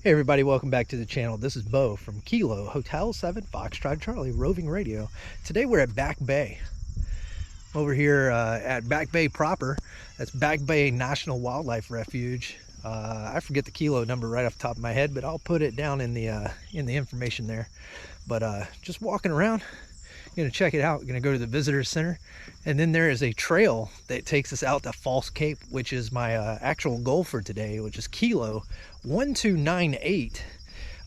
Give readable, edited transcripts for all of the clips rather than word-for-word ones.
Hey everybody, welcome back to the channel. This is Bo from Kilo Hotel 7 Foxtrot Charlie Roving Radio. Today we're at Back Bay. Over here at Back Bay proper. That's Back Bay National Wildlife Refuge. I forget the kilo number right off the top of my head, but I'll put it down in the information there. But just walking around, gonna check it out. Gonna go to the visitor center, and then there is a trail that takes us out to False Cape, which is my actual goal for today, which is Kilo 1298.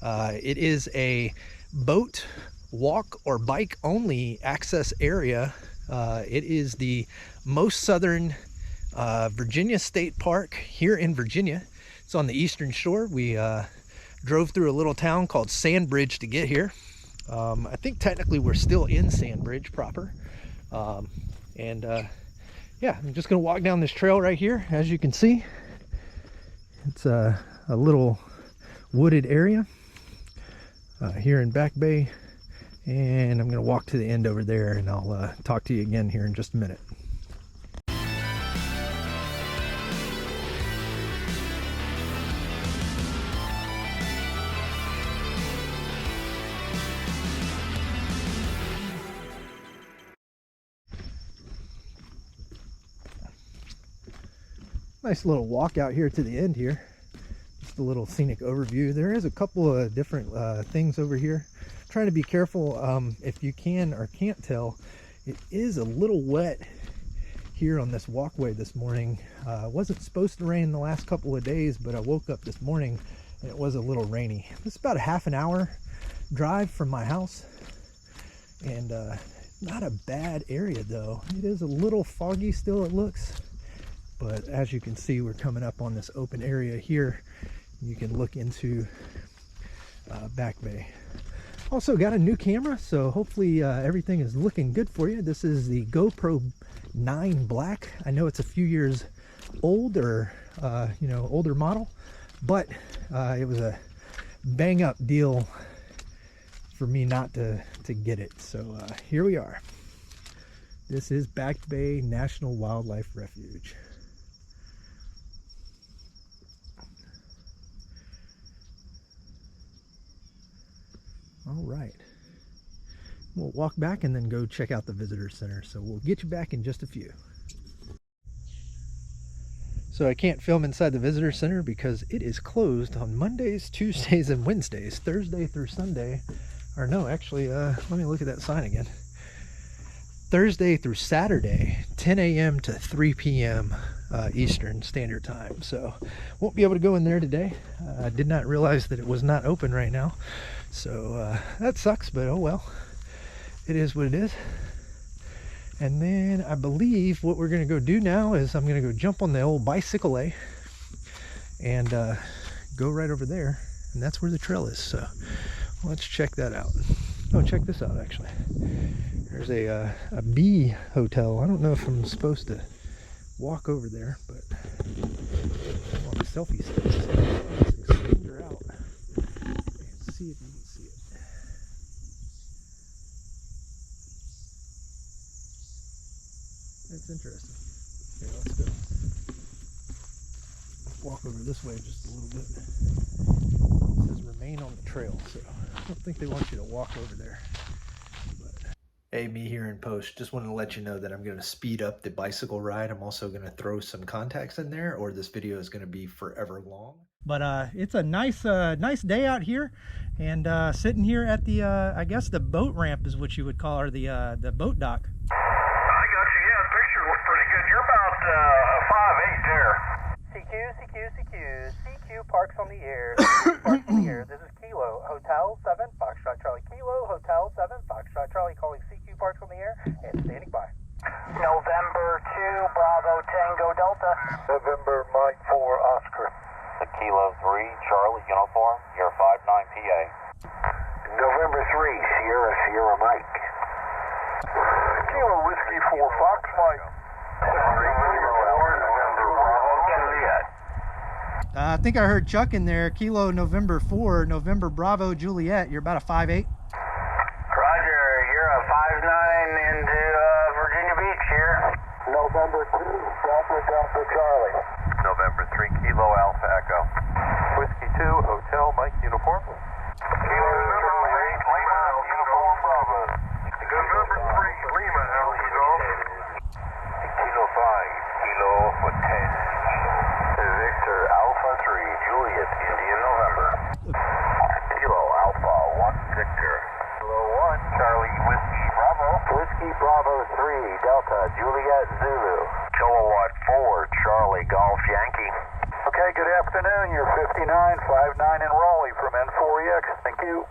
It is a boat, walk, or bike only access area. It is the most southern Virginia State Park here in Virginia. It's on the eastern shore. We drove through a little town called Sandbridge to get here. I think technically we're still in Sandbridge proper. Yeah, I'm just gonna walk down this trail right here. As you can see, it's a little wooded area here in Back Bay, and I'm gonna walk to the end over there, and I'll talk to you again here in just a minute. Nice little walk out here to the end here. Just a little scenic overview. There is a couple of different things over here. Trying to be careful if you can or can't tell. It is a little wet here on this walkway this morning. Wasn't supposed to rain the last couple of days, but I woke up this morning and it was a little rainy. It's about a half an hour drive from my house, and not a bad area though. It is a little foggy still, it looks. But as you can see, we're coming up on this open area here. You can look into Back Bay. Also got a new camera, so hopefully everything is looking good for you. This is the GoPro 9 Black. I know it's a few years old, or older model, but it was a bang up deal for me not to get it. So here we are. This is Back Bay National Wildlife Refuge. All right, we'll walk back and then go check out the visitor center. So we'll get you back in just a few. So I can't film inside the visitor center because it is closed on Mondays, Tuesdays, and Wednesdays, Thursday through Sunday. Or no, actually, let me look at that sign again. Thursday through Saturday, 10 a.m. to 3 p.m. Eastern Standard Time. So won't be able to go in there today. I did not realize that it was not open right now. So that sucks, but oh well. It is what it is. And then I believe what we're going to go do now is I'm going to go jump on the old bicycle A and go right over there. And that's where the trail is. So let's check that out. Oh, check this out actually. There's a bee hotel. I don't know if I'm supposed to walk over there, but I'm on a selfie stick. So let's extend her out and see if you can see it. That's interesting. Here, let's go. Walk over this way just a little bit. It says remain on the trail, so I don't think they want you to walk over there. Hey, me here in post. Just wanted to let you know that I'm going to speed up the bicycle ride. I'm also going to throw some contacts in there, or this video is going to be forever long. But it's a nice day out here, and sitting here at the I guess the boat ramp is what you would call, or the boat dock. I got you. Yeah, the picture looks pretty good. You're about 5'8" there. CQ parks on the air. Parks on the air. This is Kilo Hotel 7 Foxtrot Charlie. Kilo Hotel 7 Foxtrot Charlie calling CQ parks on the air and standing by. November 2 Bravo Tango Delta. November Mike 4 Oscar. The Kilo 3 Charlie uniform. You're 59 PA. November 3 Sierra Sierra Mike. Kilo Whiskey 4 Fox Mike. I think I heard Chuck in there. Kilo November 4 November Bravo Juliet. You're about a 5'8". Roger, you're a 5'9" into Virginia Beach here. November 2 Delta Charlie. November 3 Kilo Alpha Echo. Whiskey 2 Hotel Mike Bravo 3, Delta, Juliet, Zulu. Kilowatt 4, Charlie, Golf, Yankee. Okay, good afternoon. You're 5959 in Raleigh from N4EX. Thank you.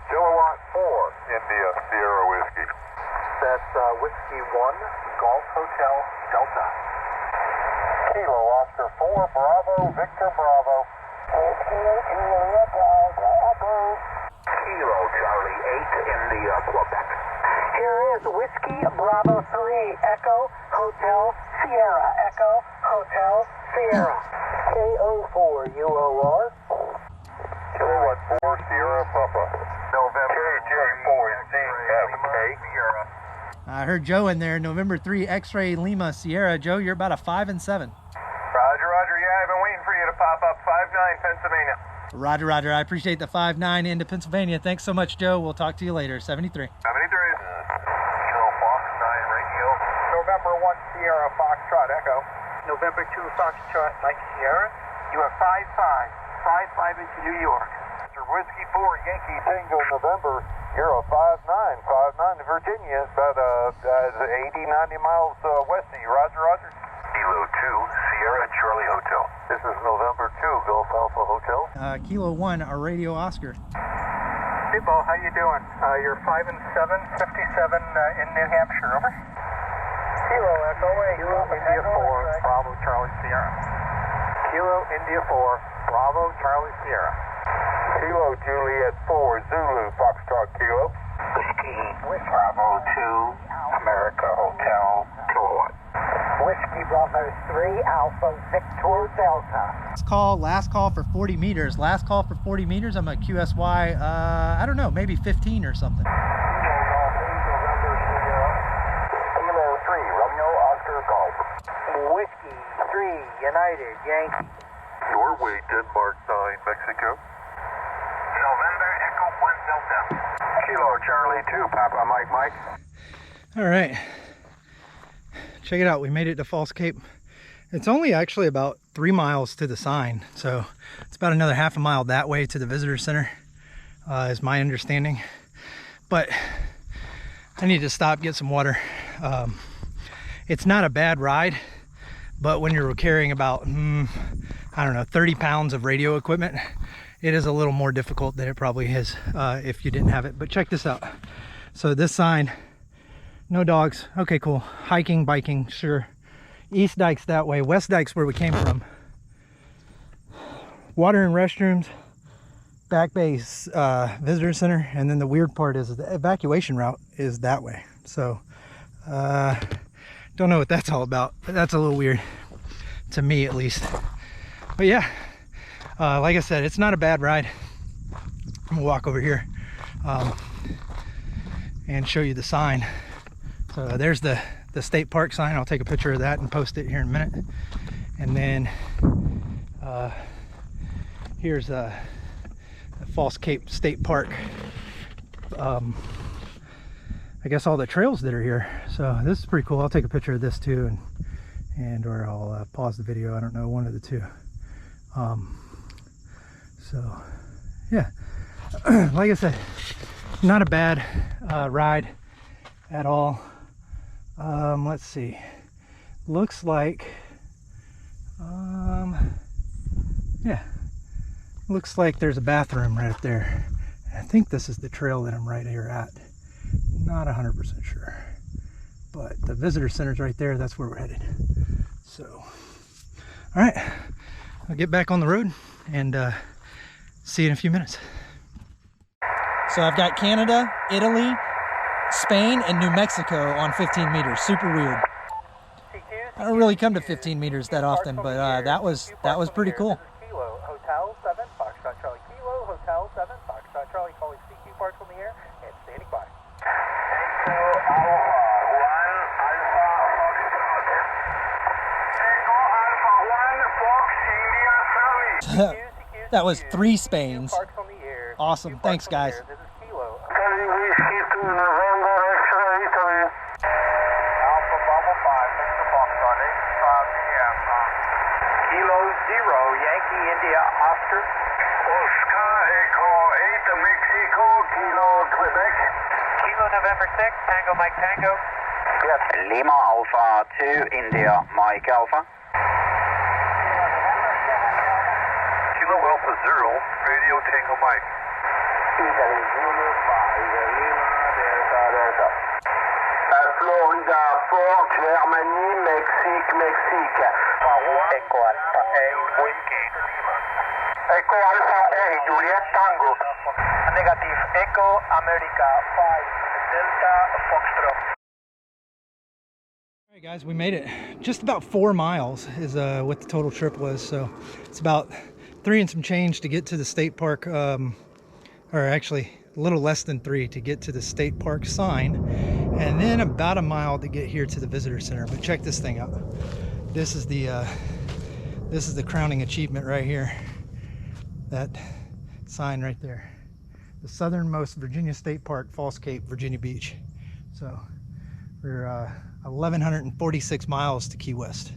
Kilowatt 4, India, Sierra Whiskey. That's Whiskey 1, Golf Hotel, Delta. Kilo Oscar 4, Bravo, Victor Bravo. Kilo Charlie 8, India, Quebec. Here is Whiskey Bravo 3, Echo Hotel Sierra, Echo Hotel Sierra. K-04 UOR. Kilowatt 4, Sierra Papa. November KJ4 ZFK. Sierra. I heard Joe in there. November 3 X-Ray Lima Sierra. Joe, you're about a 5 and 7. Roger, Roger. Yeah, I've been waiting for you to pop up. 59 Pennsylvania. Roger, Roger. I appreciate the 5-9 into Pennsylvania. Thanks so much, Joe. We'll talk to you later. 73. 73. Kilo Fox 9 radio. November 1 Sierra Foxtrot Echo. November 2 Foxtrot Mike Sierra. You are 55 into New York. Whiskey 4, Yankee Tango, November. You're a 59 to Virginia. It's about 80, 90 miles west of you. Roger, Roger. Kilo 2, Sierra Charlie Hotel. This is November 2, Gulf Alpha Hotel. Kilo 1, our radio Oscar. Hey, Bo, how you doing? You're 5 and 7, 57 in New Hampshire, over. Kilo Echo, Kilo India 4, Bravo Charlie Sierra. Kilo India 4, Bravo Charlie Sierra. Kilo Juliet 4, Zulu Foxtrot Kilo. Whiskey Bravo 2, America Hotel, Kilowatt. Whiskey Bravo 3, Alpha Victor Delta. Last call for 40 meters. Last call for 40 meters. I'm a QSY, I don't know, maybe 15 or something. Kilo 3, Romeo Oscar Golf. Whiskey 3, United Yankee. Norway, Denmark 9, Mexico. November Echo 1 Delta. Kilo Charlie 2, Papa Mike. All right. Check it out. We made it to False Cape. It's only actually about 3 miles to the sign. So it's about another half a mile that way to the visitor center, is my understanding. But I need to stop, get some water. It's not a bad ride, but when you're carrying about, I don't know, 30 pounds of radio equipment, it is a little more difficult than it probably is if you didn't have it. But check this out. So this sign, no dogs. Okay, cool. Hiking, biking, sure. East Dyke's that way. West Dyke's where we came from. Water and restrooms, back base, visitor center, and then the weird part is the evacuation route is that way. So don't know what that's all about, but that's a little weird to me at least. But yeah, like I said, it's not a bad ride. I'm gonna walk over here and show you the sign. So there's the state park sign. I'll take a picture of that and post it here in a minute. And then here's the False Cape State Park. I guess all the trails that are here. So this is pretty cool. I'll take a picture of this too, or I'll pause the video. I don't know, one of the two. So yeah, like I said, not a bad ride at all. Let's see, looks like yeah, looks like there's a bathroom right up there. I think this is the trail that I'm right here at. Not 100% sure, but the visitor center's right there. That's where we're headed. So all right, I'll get back on the road and see you in a few minutes. So I've got Canada, Italy, Spain, and New Mexico on 15 meters. Super weird. I don't really come to 15 meters that often, but that was pretty cool. Kilo Hotel 7 Foxtrot Charlie. Kilo Hotel 7 Foxtrot Charlie. Calling CQ Parks on the air and standing by. That was 3 Spains. Awesome. Thanks, guys. This is Kilo. Whiskey 2, November X-ray Italy. Alpha Bravo 5, Mr. Foxtrot 85 PM. Kilo 0 Yankee India Oscar. Oscar Echo 8 Mexico, Kilo Quebec. Kilo November 6 Tango Mike Tango. Yes. Lima Alpha 2, India, Mike Alpha. Kilo Alpha Zero, Radio Tango Mike. Italy Zulu 5, Lima Delta Delta. Florida 4, Germany, Mexique, Mexique. Echo Alpha A, Whiskey. Echo Alpha A, Juliet Tango. Negative, Echo America 5, Delta Foxtrot. All right, guys, we made it. Just about 4 miles is what the total trip was. So it's about 3 and some change to get to the state park, or actually a little less than 3 to get to the state park sign, and then about a mile to get here to the visitor center. But check this thing out. This is the crowning achievement right here. That sign right there. The southernmost Virginia State Park, Falls Cape, Virginia Beach. So we're 1,146 miles to Key West.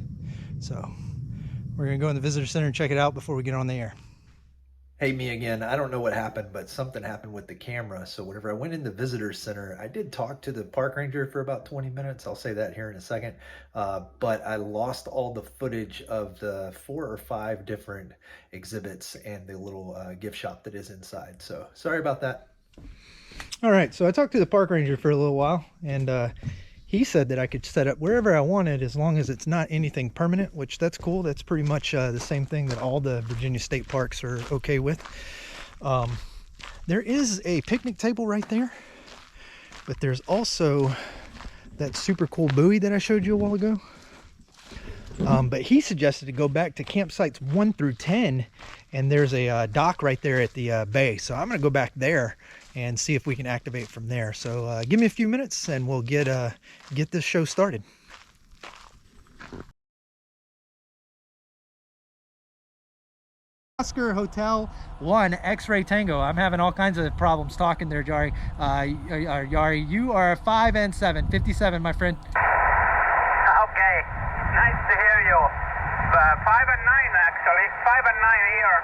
So we're gonna go in the visitor center and check it out before we get on the air. Hey, me again. I don't know what happened, but something happened with the camera. So whenever I went in the visitor center, I did talk to the park ranger for about 20 minutes. I'll say that here in a second. But I lost all the footage of the 4 or 5 different exhibits and the little gift shop that is inside. So sorry about that. All right. So I talked to the park ranger for a little while, and he said that I could set up wherever I wanted as long as it's not anything permanent, which that's cool. That's pretty much the same thing that all the Virginia state parks are okay with. There is a picnic table right there, but there's also that super cool buoy that I showed you a while ago. But he suggested to go back to campsites 1 through 10, and there's a dock right there at the bay. So I'm gonna go back there and see if we can activate from there. So give me a few minutes and we'll get this show started. Oscar Hotel 1 X-Ray Tango. I'm having all kinds of problems talking there, Jari. Yari, you are 5 and 7, 57, my friend. Okay, nice to hear you. 5 and 9 actually, 5 and 9 here.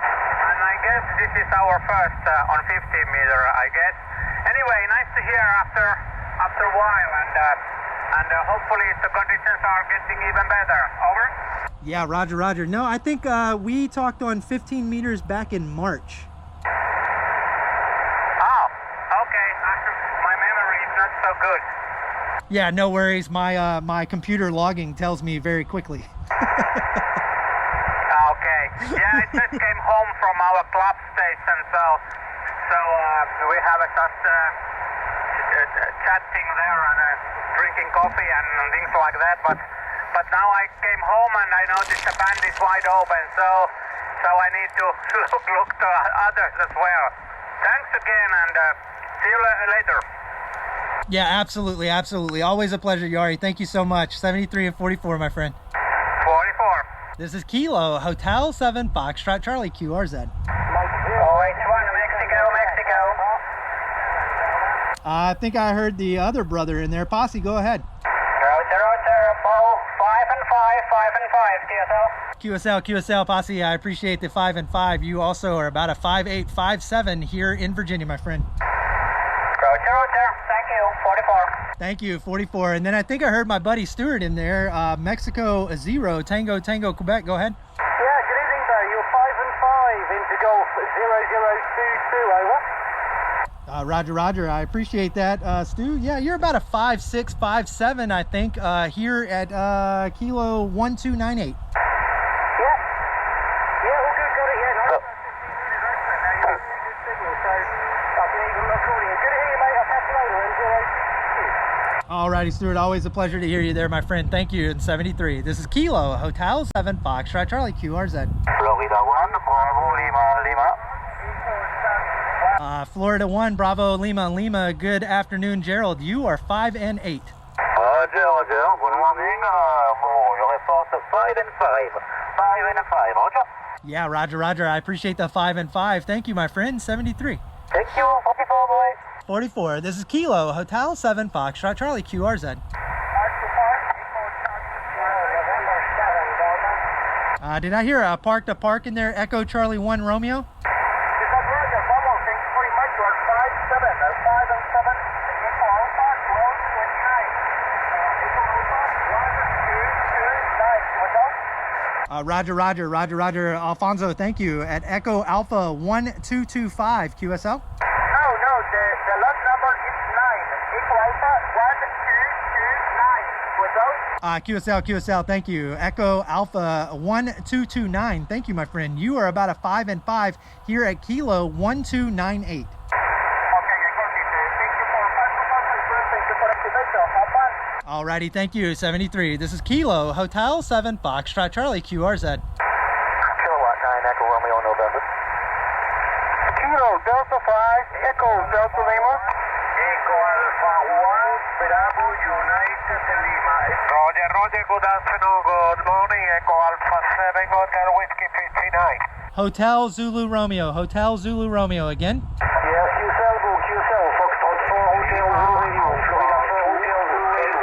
And I guess this is our first on 15 meter, I guess. Anyway, nice to hear after a while, and hopefully the conditions are getting even better. Over? Yeah, roger, roger. No, I think we talked on 15 meters back in March. Oh, okay. My memory is not so good. Yeah, no worries. My computer logging tells me very quickly. Okay. Yeah, I just came home from our club station, so we have just chatting there and drinking coffee and things like that. But now I came home and I noticed the band is wide open, so I need to look to others as well. Thanks again, and see you later. Yeah, absolutely, absolutely. Always a pleasure, Yari. Thank you so much. 73 and 44, my friend. 44. This is Kilo, Hotel 7, Foxtrot Charlie, QRZ. OH1, Mexico. I think I heard the other brother in there. Posse, go ahead. Roger, Bo, 5 and 5, 5 and 5, TSL. QSL, Posse, I appreciate the 5 and 5. You also are about a 5'8", 5'7" here in Virginia, my friend. Roger, thank you, 44. Thank you, 44. And then I think I heard my buddy Stuart in there. Mexico 0, Tango, Quebec. Go ahead. Yeah, good evening there. You're 5 and 5 into Golf 0022, over. Roger, roger. I appreciate that, Stu. Yeah, you're about a 5'6", 5'7", I think, here at Kilo 1298. Yeah, all good, got it, yeah. No, good signal, so I can even look all in. Good to hear you, mate. I'll catch you later, enjoy. Alrighty, Stuart. Always a pleasure to hear you there, my friend. Thank you. In 73. This is Kilo, Hotel 7, Foxtrot Charlie, QRZ. Florida 1, Bravo, Lima. Florida 1, Bravo, Lima. Good afternoon, Gerald. You are 5 and 8. Gerald, good morning. Your report of 5 and 5. 5 and 5, roger. Yeah, roger, roger. I appreciate the 5 and 5. Thank you, my friend. 73. Thank you, 44, boys. 44. This is Kilo, Hotel 7, Foxtrot Charlie, QRZ. Did I hear a park to park in there? Echo Charlie 1 Romeo? Roger, Roger, Roger, Roger. Alfonso, thank you. At Echo Alpha 1225 QSL. No, the lot number is 9. Echo Alpha 1229. Without? QSL, thank you. Echo Alpha 1229. Thank you, my friend. You are about a 5 and 5 here at Kilo 1298. Alrighty, thank you. 73. This is Kilo Hotel 7 Foxtrot Charlie QRZ. Kilowatt 9 Echo Romeo November. Kilo Delta 5 Echo Delta Lima. Echo Alpha 1 Bravo United Lima. Roger, Roger. Good afternoon. Good morning. Echo Alpha 7 Hotel Whiskey 59. Hotel Zulu Romeo. Hotel Zulu Romeo again. Yes, QSL, go QSL. Foxtrot 4 Hotel Zulu Radio. Florida 4 Hotel Zulu Radio.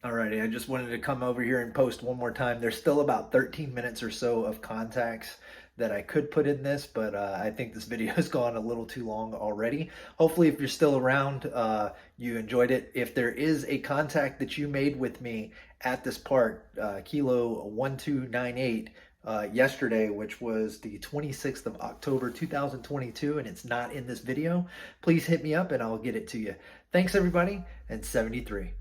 Alrighty, I just wanted to come over here and post one more time. There's still about 13 minutes or so of contacts that I could put in this, but I think this video has gone a little too long already. Hopefully, if you're still around, you enjoyed it. If there is a contact that you made with me at this park, Kilo 1298, yesterday, which was the 26th of October 2022, and it's not in this video, please hit me up and I'll get it to you. Thanks everybody, and 73.